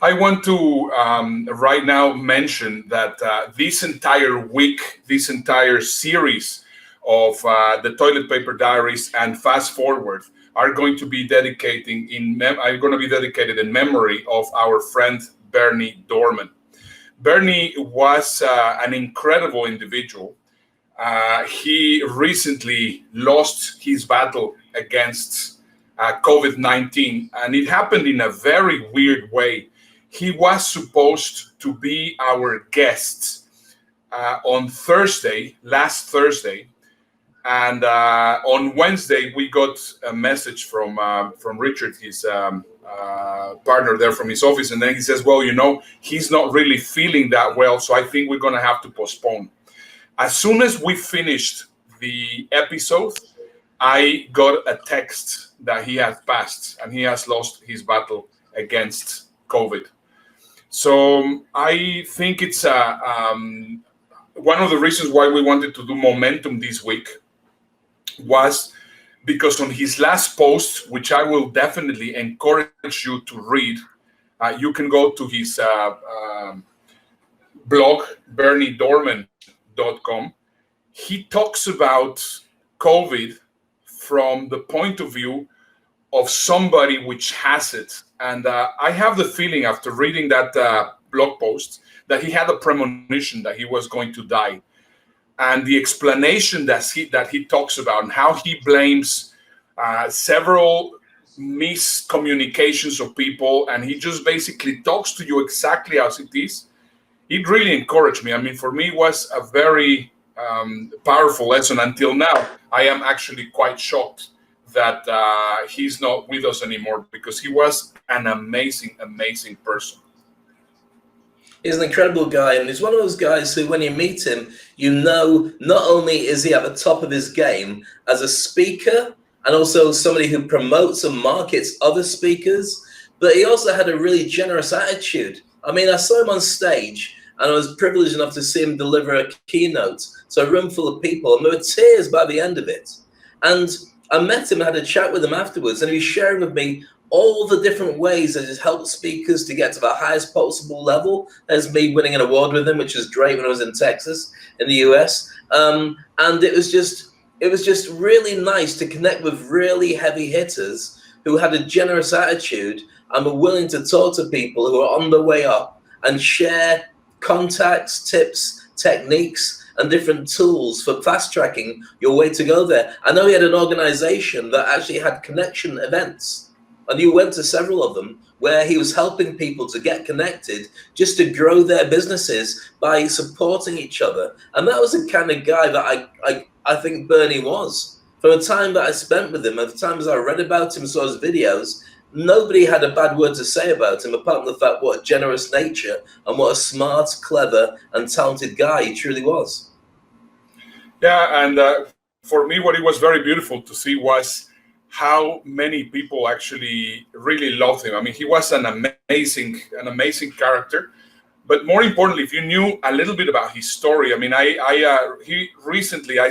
I want to right now mention that this entire week, this entire series of the Toilet Paper Diaries and Fast Forward are going to be dedicated in memory of our friend Berny Dohrmann. Berny was an incredible individual. He recently lost his battle against COVID-19, and it happened in a very weird way. He was supposed to be our guest on Thursday, last Thursday, and on Wednesday we got a message from Richard, his partner there from his office, and then he says, "Well, he's not really feeling that well, so I think we're going to have to postpone." As soon as we finished the episode, I got a text that he had passed and he has lost his battle against COVID. So I think it's one of the reasons why we wanted to do Momentum this week was because on his last post, which I will definitely encourage you to read, you can go to his blog, BernyDohrmann.com. He talks about COVID from the point of view of somebody which has it. And I have the feeling after reading that blog post that he had a premonition that he was going to die. And the explanation that he talks about and how he blames several miscommunications of people, and he just basically talks to you exactly as it is, it really encouraged me. I mean, for me, it was a very powerful lesson. Until now, I am actually quite shocked that he's not with us anymore, because he was an amazing, amazing person. He's an incredible guy, and he's one of those guys who, when you meet him, not only is he at the top of his game as a speaker and also somebody who promotes and markets other speakers, but he also had a really generous attitude. I mean, I saw him on stage, and I was privileged enough to see him deliver a keynote to a room full of people, and there were tears by the end of it. And I met him and had a chat with him afterwards, and he was sharing with me all the different ways that has helped speakers to get to the highest possible level. There's me winning an award with him, which was great when I was in Texas, in the US. And it was just really nice to connect with really heavy hitters who had a generous attitude and were willing to talk to people who are on their way up and share contacts, tips, techniques, and different tools for fast tracking your way to go there. I know he had an organization that actually had connection events, and you went to several of them, where he was helping people to get connected just to grow their businesses by supporting each other. And that was the kind of guy that I think Bernie was. From the time that I spent with him, and the times I read about him, saw his videos, nobody had a bad word to say about him, apart from the fact what a generous nature and what a smart, clever, and talented guy he truly was. Yeah, and for me, what it was very beautiful to see was how many people actually really loved him. I mean, he was an amazing character. But more importantly, if you knew a little bit about his story, I mean, I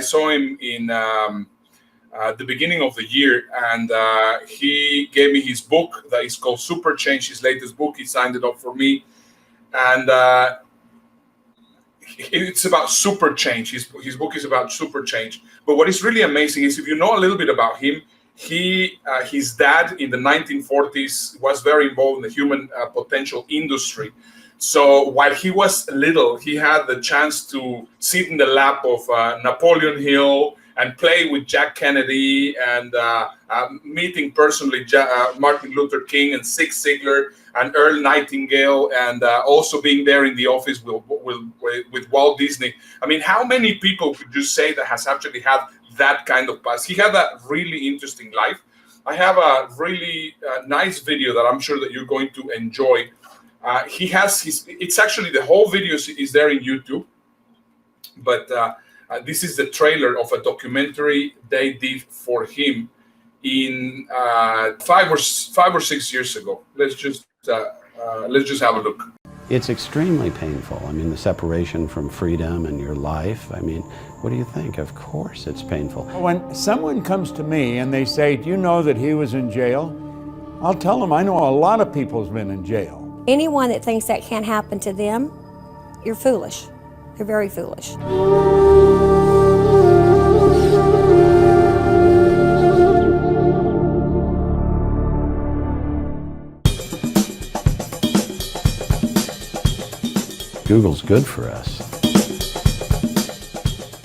saw him in the beginning of the year, and he gave me his book that is called Super Change, his latest book. He signed it up for me, and it's about super change. His book is about super change. But what is really amazing is, if you know a little bit about him, his dad in the 1940s was very involved in the human potential industry. So while he was little, he had the chance to sit in the lap of Napoleon Hill and play with Jack Kennedy, and meeting personally Martin Luther King and Zig Ziglar and Earl Nightingale, and also being there in the office with Walt Disney. I mean, how many people could you say that has actually had that kind of past? He had a really interesting life. I have a really nice video that I'm sure that you're going to enjoy. He has it's actually, the whole video is there in YouTube, but this is the trailer of a documentary they did for him in 5 or 6 years ago. Let's just have a look. It's extremely painful. I mean, the separation from freedom and your life. I mean, what do you think? Of course it's painful. When someone comes to me and they say, do you know that he was in jail? I'll tell them I know a lot of people who's been in jail. Anyone that thinks that can't happen to them, you're foolish. You're very foolish. Google's good for us.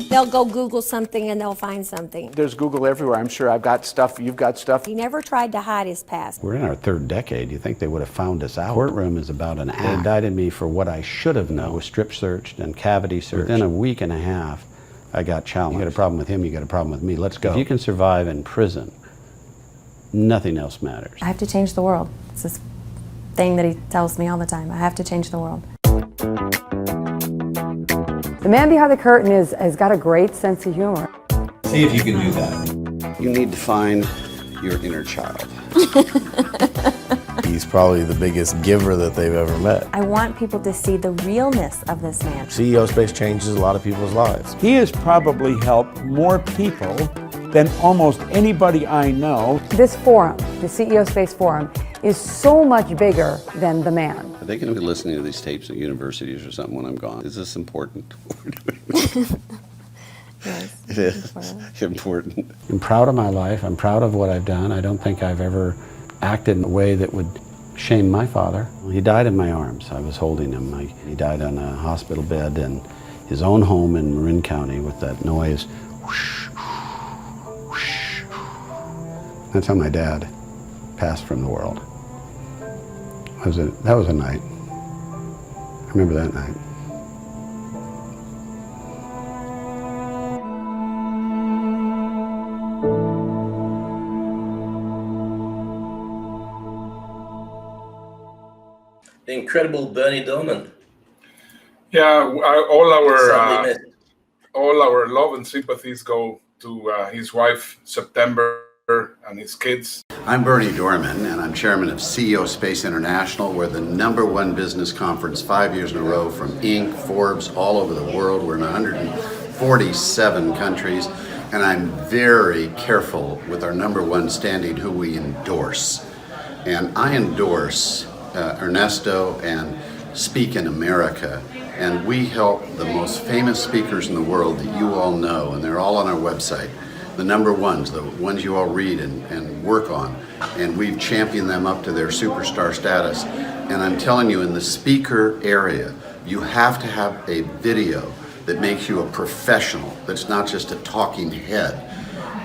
They'll go Google something and they'll find something. There's Google everywhere. I'm sure I've got stuff, you've got stuff. He never tried to hide his past. We're in our third decade. You think they would have found us out? Courtroom is about an act. They indicted me for what I should have known. I was strip searched and cavity searched. Within a week and a half, I got challenged. You got a problem with him, you got a problem with me. Let's go. If you can survive in prison, nothing else matters. I have to change the world. It's this thing that he tells me all the time. I have to change the world. The man behind the curtain has got a great sense of humor. See if you can do that. You need to find your inner child. He's probably the biggest giver that they've ever met. I want people to see the realness of this man. CEO Space changes a lot of people's lives. He has probably helped more people than almost anybody I know. This forum, the CEO Space Forum, is so much bigger than the man. Are they going to be listening to these tapes at universities or something when I'm gone? Is this important? Yes, It is important. I'm proud of my life. I'm proud of what I've done. I don't think I've ever acted in a way that would shame my father. He died in my arms. I was holding him. He died on a hospital bed in his own home in Marin County with that noise. Whoosh, whoosh. That's how my dad passed from the world. That was a night. I remember that night. The incredible Berny Dohrmann. Yeah, Sadly missed. all our love and sympathies go to his wife September and his kids. I'm Berny Dohrmann, and I'm chairman of CEO Space International. We're the #1 business conference 5 years in a row from Inc., Forbes, all over the world. We're in 147 countries, and I'm very careful with our #1 standing who we endorse. And I endorse ERNESTO and Speak in America. And we help the most famous speakers in the world that you all know, and they're all on our website. The #1s, the ones you all read and work on, and we've championed them up to their superstar status. And I'm telling you, in the speaker area, you have to have a video that makes you a professional, that's not just a talking head.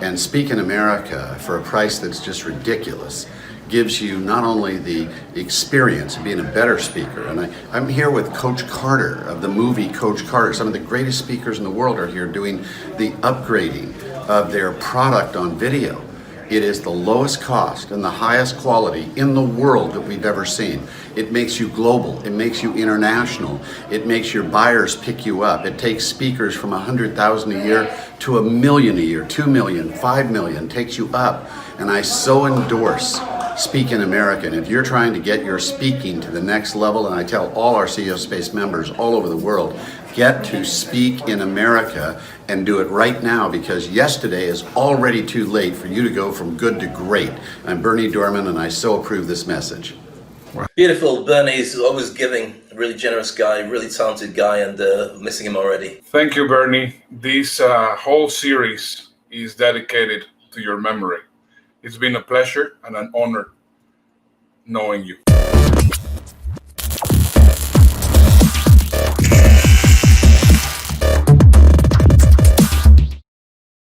And Speak in America, for a price that's just ridiculous, gives you not only the experience of being a better speaker, and I'm here with Coach Carter of the movie Coach Carter. Some of the greatest speakers in the world are here doing the upgrading of their product on video. It is the lowest cost and the highest quality in the world that we've ever seen. It makes you global, it makes you international, it makes your buyers pick you up. It takes speakers from 100,000 a year to 1 million a year, 2 million, 5 million, takes you up. And I so endorse Speak in America. And if you're trying to get your speaking to the next level, and I tell all our CEO Space members all over the world, get to Speak in America and do it right now, because yesterday is already too late for you to go from good to great. I'm Berny Dohrmann, and I so approve this message. Beautiful. Bernie's always giving, a really generous guy, really talented guy, and missing him already. Thank you, Bernie. This whole series is dedicated to your memory. It's been a pleasure and an honor knowing you.